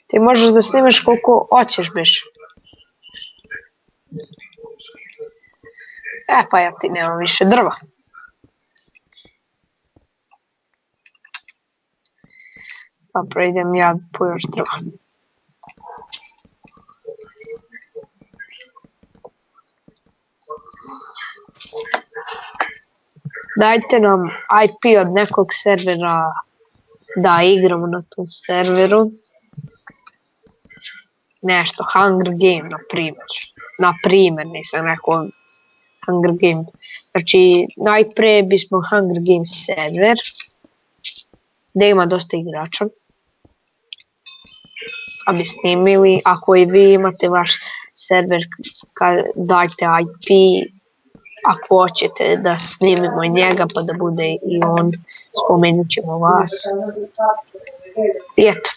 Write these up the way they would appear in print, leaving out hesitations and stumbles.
Ti možeš da snimaš koliko hoćeš biš. Pa ja ti nemam više drva. Pa prejdem ja po još drva. Dajte nam IP od nekog servera da igramo na tom serveru. Nešto, Hunger Game, na primjer. Na primjer, nisam rekao Hunger Game. Znači, najprije bismo Hunger Game server, gdje ima dosta igrača. A bi snimili, ako i vi imate vaš server, dajte IP. Ako hoćete da snimimo njega pa da bude i on, spomenut ćemo vas. I eto.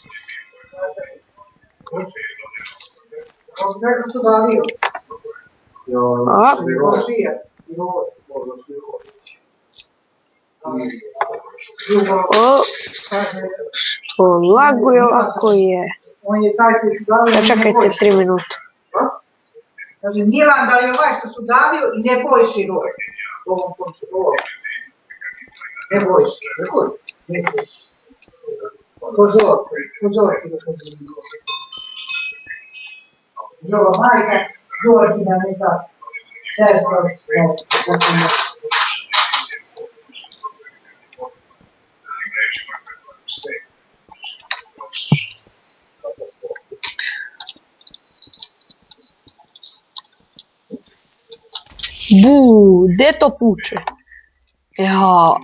Što laguje, lako je. Čekajte 3 minuta. Kaže, Milan, da li je ovaj što su davio i ne bojiš i gore. Ne bojiš, ne bojiš. Pozor. Njova majka, Đorđina, neka sestra. Buu, gdje to puče? Ja.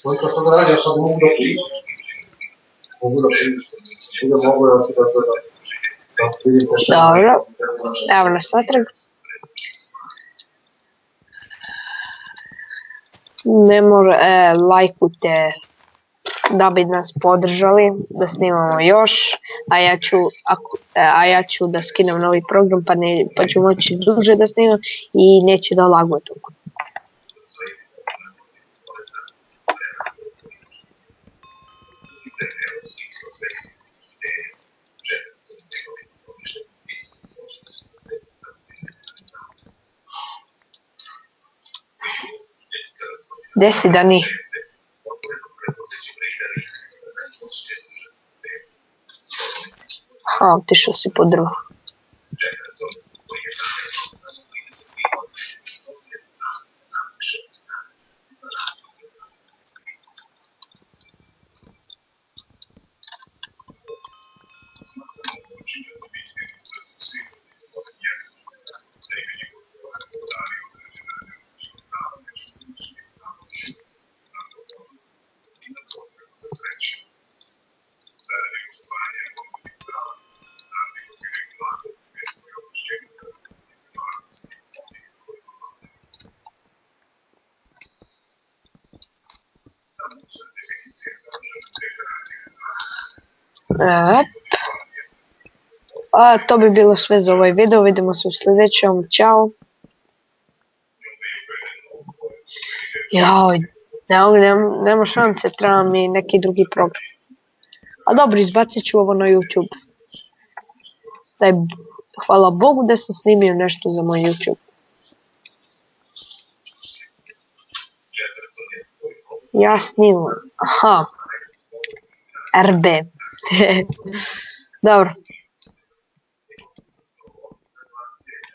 Koliko što radi, ja sad mogu da pričam. Bude mogu da vidite šta. Dobro, evo nas natrag. Ne može, lajkujte da bi nas podržali, da snimamo još, a ja ću da skinem novi program pa ću moći duže da snimam i neće da laguje toliko. Gdje si, Dani? Otišao si po drvo. To bi bilo sve za ovaj video, vidimo se u sljedećem, čao. Joj, nema šanse, treba mi neki drugi program. A dobro, izbacit ću ovo na YouTube. Hvala Bogu da sam snimio nešto za moj YouTube. Ja snimam, aha. RB. Dobro.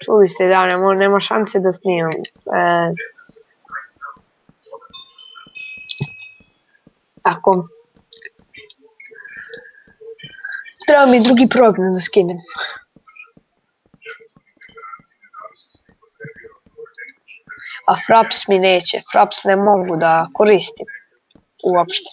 Čuli ste da nema šanse da snimam. Ako... Treba mi drugi program da skinem. A Fraps mi neće. Fraps ne mogu da koristim. Uopšte.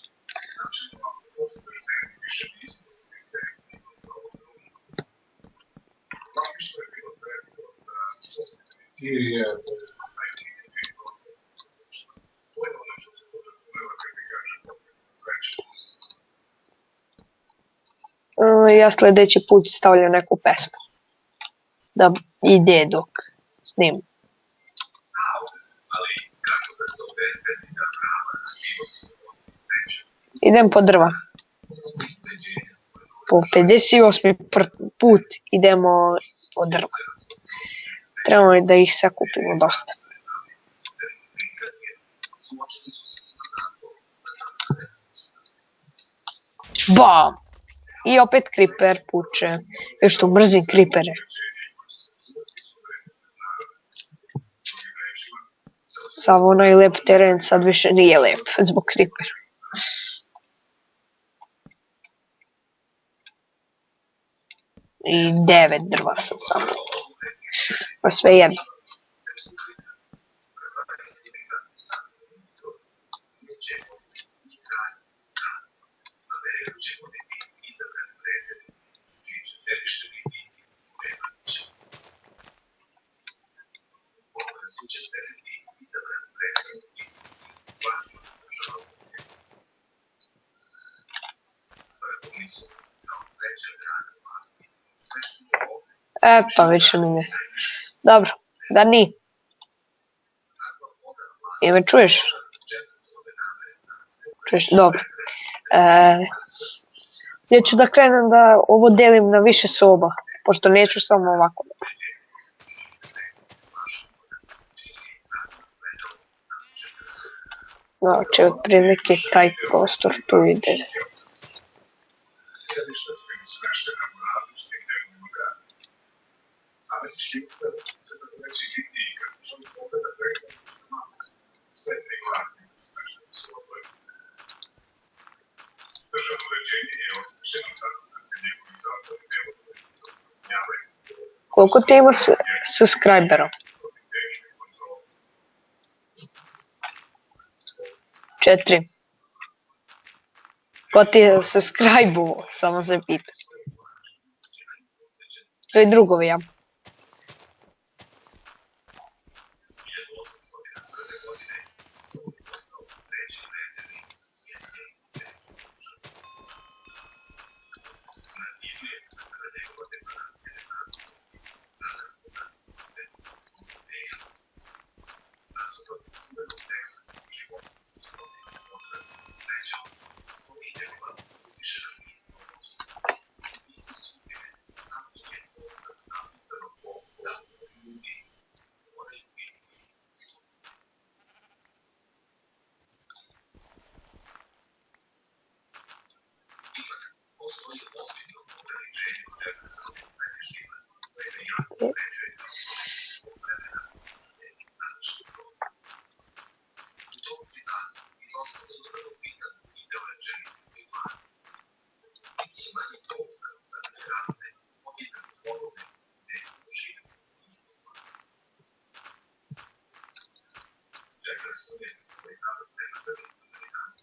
Ja sljedeći put stavljam neku pesmu. Da ide dok snimam. Idem po drva. Po 58. put idemo po drva. Trebamo da ih sakupimo dosta. Bam! I opet kriper puče. Još što mrzim kripere. Sav onaj lep teren sad više nije lep zbog kripera. I 9 drva sam samo. Pa sve jedno. Pa više mi ne. Dobro, Dani. I me čuješ? Čuješ, dobro. Ja ću da krenem da ovo delim na više soba, pošto neću samo ovako. Znači, otprilike taj prostor tu ide. Koliko ti ima subscribera? 4. Ko ti je subscribe-ovo? Samo se pita. To je drugovi, ja.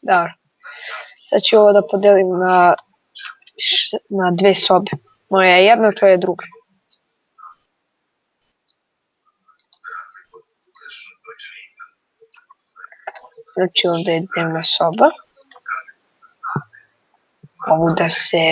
Dobro. Sad ću ovo da podelim na 2 sobe. Moja je jedna, tvoja je druga. Znači ovdje je dnevna soba. Ovu da se